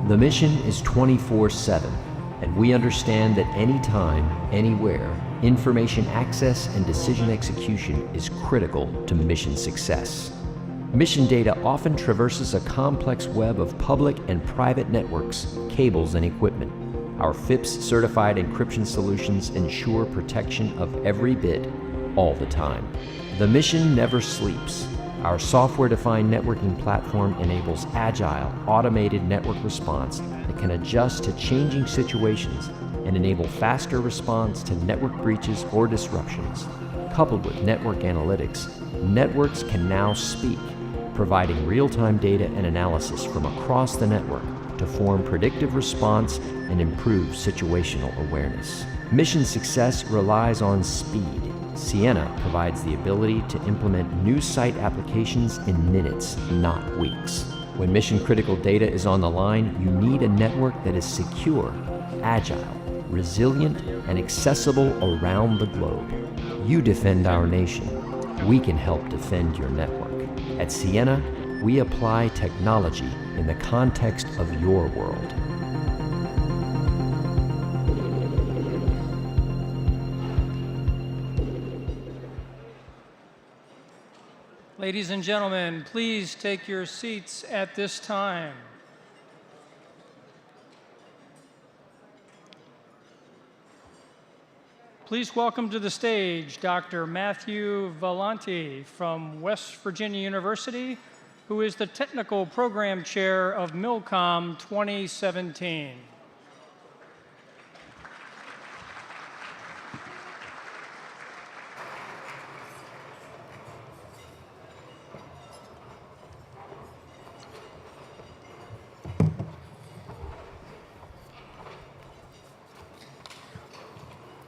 The mission is 24/7, and we understand that anytime, anywhere, information access and decision execution is critical to mission success. Mission data often traverses a complex web of public and private networks, cables, and equipment. Our FIPS-certified encryption solutions ensure protection of every bit, all the time. The mission never sleeps. Our software-defined networking platform enables agile, automated network response that can adjust to changing situations and enable faster response to network breaches or disruptions. Coupled with network analytics, networks can now speak, providing real-time data and analysis from across the network to form predictive response and improve situational awareness. Mission success relies on speed. Ciena provides the ability to implement new site applications in minutes, not weeks. When mission-critical data is on the line, you need a network that is secure, agile, resilient, and accessible around the globe. You defend our nation. We can help defend your network. At Ciena, we apply technology in the context of your world. Ladies and gentlemen, please take your seats at this time. Please welcome to the stage Dr. Matthew Valenti from West Virginia University, who is the Technical Program Chair of MILCOM 2017.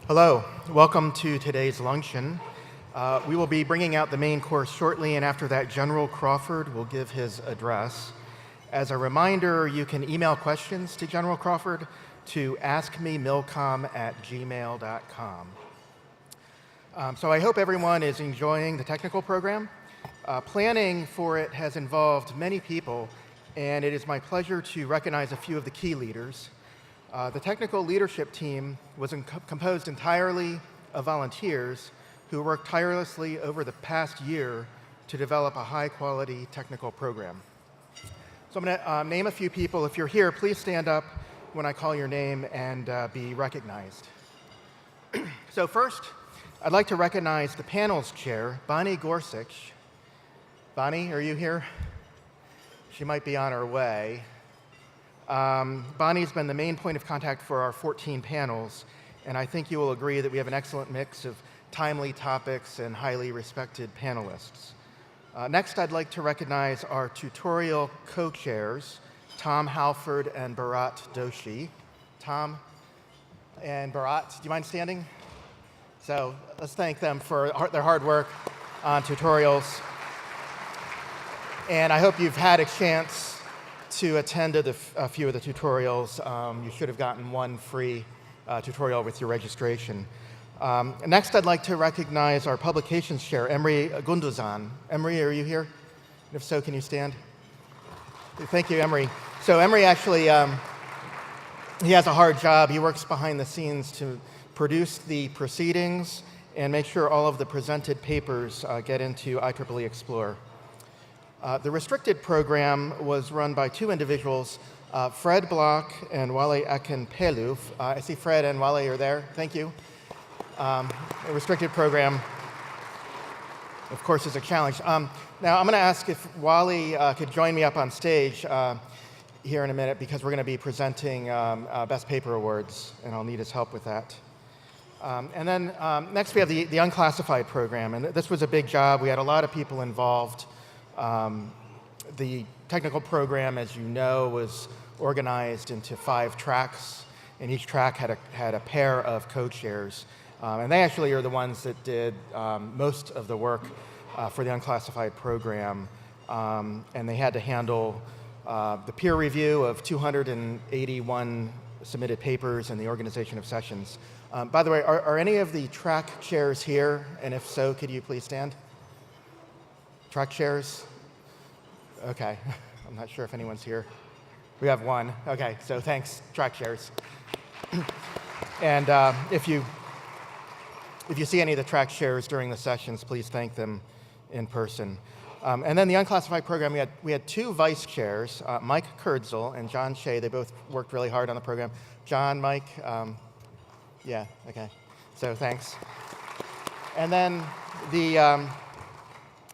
Hello, welcome to today's luncheon. We will be bringing out the main course shortly, and after that, General Crawford will give his address. As a reminder, you can email questions to General Crawford to askmemilcom@gmail.com. So I hope everyone is enjoying the technical program. Planning for it has involved many people, and it is my pleasure to recognize a few of the key leaders. The technical leadership team was composed entirely of volunteers who worked tirelessly over the past year to develop a high-quality technical program. So I'm going to name a few people. If you're here, please stand up when I call your name and be recognized. So first, I'd like to recognize the panel's chair, Bonnie Gorsuch. Bonnie, are you here? She might be on her way. Bonnie's been the main point of contact for our 14 panels, and I think you will agree that we have an excellent mix of timely topics and highly respected panelists. Next, I'd like to recognize our tutorial co-chairs, Tom Halford and Bharat Doshi. Tom and Bharat, do you mind standing? So let's thank them for their hard work on tutorials. And I hope you've had a chance to attend to a few of the tutorials. You should have gotten one free tutorial with your registration. Next, I'd like to recognize our publications chair, Emre Gunduzan. Emre, are you here? And if so, can you stand? Thank you, Emre. So Emre actually, he has a hard job. He works behind the scenes to produce the proceedings and make sure all of the presented papers get into IEEE Xplore. The restricted program was run by two individuals, Fred Block and Wale Akinpelu. I see Fred and Wale are there. Thank you. A restricted program, of course, is a challenge. Now, I'm going to ask if Wale could join me up on stage here in a minute, because we're going to be presenting Best Paper Awards, and I'll need his help with that. And then next, we have the unclassified program, and this was a big job. We had a lot of people involved. The technical program, as you know, was organized into 5 tracks, and each track had a pair of co-chairs. And they actually are the ones that did most of the work for the unclassified program. And they had to handle the peer review of 281 submitted papers and the organization of sessions. By the way, are any of the track chairs here? And if so, could you please stand? Track chairs? Okay, I'm not sure if anyone's here. We have one. Okay, so thanks, track chairs. And if you see any of the track chairs during the sessions, please thank them in person. And then the unclassified program, we had two vice chairs, Mike Kurtzel and John Shea. They both worked really hard on the program. John, Mike, yeah, okay. So thanks. And then the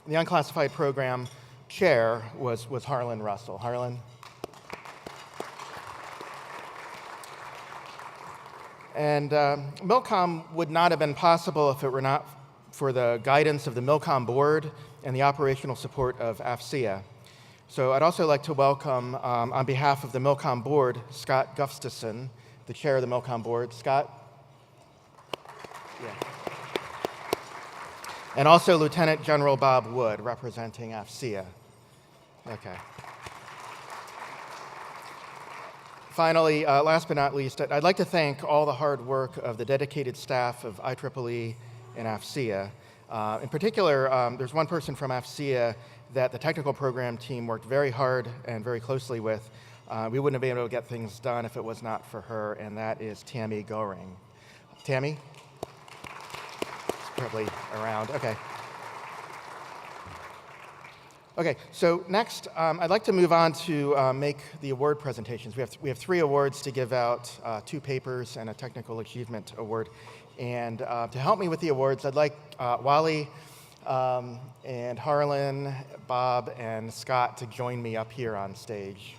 unclassified program chair was Harlan Russell. Harlan? And Milcom would not have been possible if it were not for the guidance of the Milcom board and the operational support of AFCEA. So I'd also like to welcome, on behalf of the Milcom board, Scott Gustafson, the chair of the Milcom board. Scott? Yeah. And also Lieutenant General Bob Wood, representing AFCEA. Okay. Finally, last but not least, I'd like to thank all the hard work of the dedicated staff of IEEE and AFCEA. In particular, there's one person from AFCEA that the technical program team worked very hard and very closely with. We wouldn't have been able to get things done if it was not for her, and that is Tammy Goring. Tammy? She's probably around. Okay. Okay, so next, I'd like to move on to make the award presentations. We have 3 awards to give out, 2 papers and a technical achievement award. And to help me with the awards, I'd like Wally and Harlan, Bob, and Scott to join me up here on stage.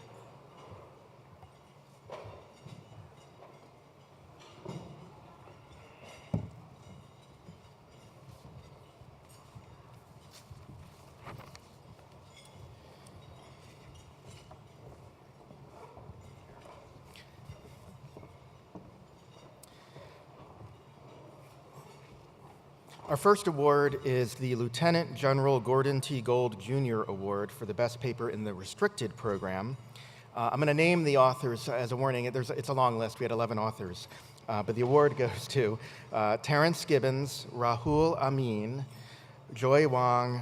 Our first award is the Lieutenant General Gordon T. Gold Jr. Award for the best paper in the restricted program. I'm going to name the authors as a warning. It's a long list. We had 11 authors. But the award goes to Terrence Gibbons, Rahul Amin, Joy Wong,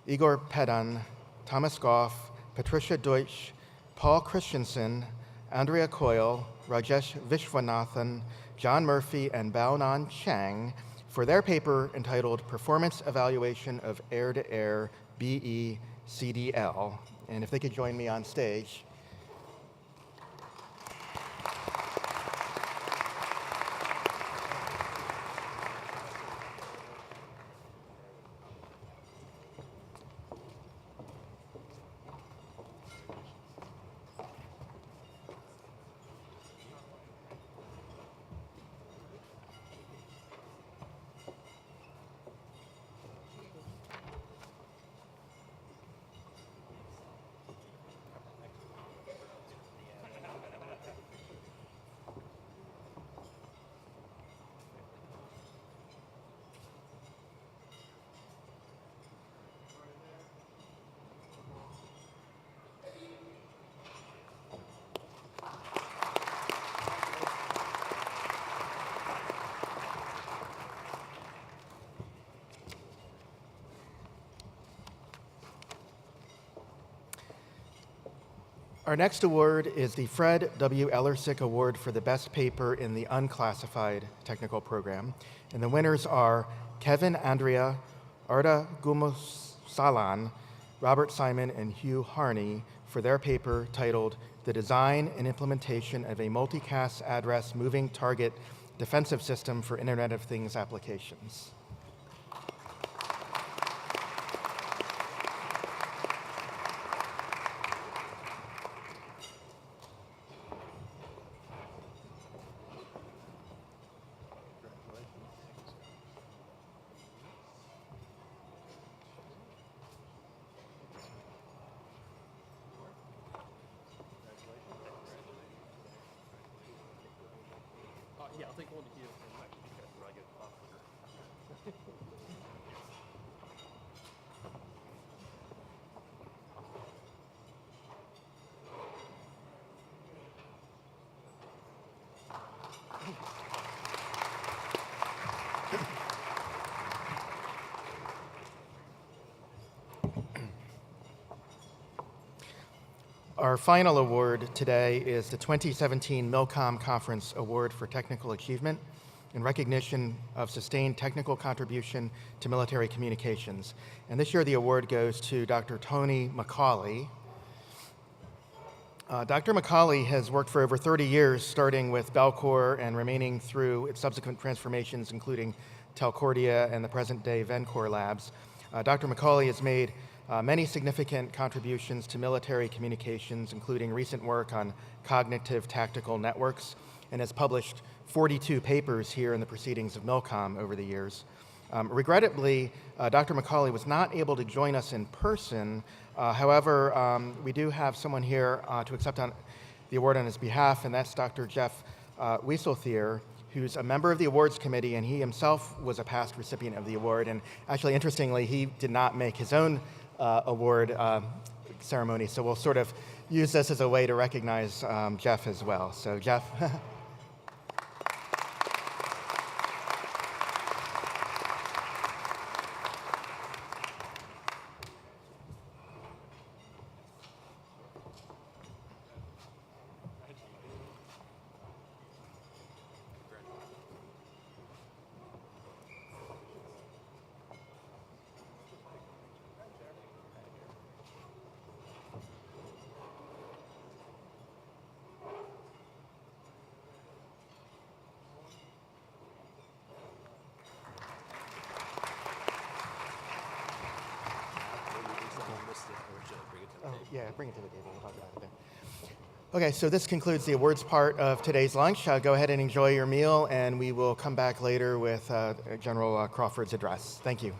Igor Pedan, Thomas Goff, Patricia Deutsch, Paul Christensen, Andrea Coyle, Rajesh Vishwanathan, John Murphy, and Baonan Chang for their paper entitled Performance Evaluation of Air-to-Air BE-CDL. And if they could join me on stage. Our next award is the Fred W. Ellersick Award for the best paper in the unclassified technical program. And the winners are Kevin Andrea, Arda Gumusalan, Robert Simon, and Hugh Harney for their paper titled The Design and Implementation of a Multicast Address Moving Target Defensive System for Internet of Things Applications. Yeah, I'll take one to you. Our final award today is the 2017 Milcom Conference Award for Technical Achievement in recognition of sustained technical contribution to military communications. And this year the award goes to Dr. Tony McCauley. Dr. McCauley has worked for over 30 years, starting with Bellcore and remaining through its subsequent transformations, including Telcordia and the present-day Vencor Labs. Dr. McCauley has made many significant contributions to military communications, including recent work on cognitive tactical networks, and has published 42 papers here in the Proceedings of Milcom over the years. Regrettably, Dr. McCauley was not able to join us in person. However, we do have someone here to accept the award on his behalf, and that's Dr. Jeff Wieselthier, who's a member of the awards committee, and he himself was a past recipient of the award. And actually, interestingly, he did not make his own award ceremony, so we'll sort of use this as a way to recognize Jeff as well. So Jeff. Yeah, bring it to the table. We'll talk about it there. Okay, so this concludes the awards part of today's lunch. Go ahead and enjoy your meal, and we will come back later with General Crawford's address. Thank you.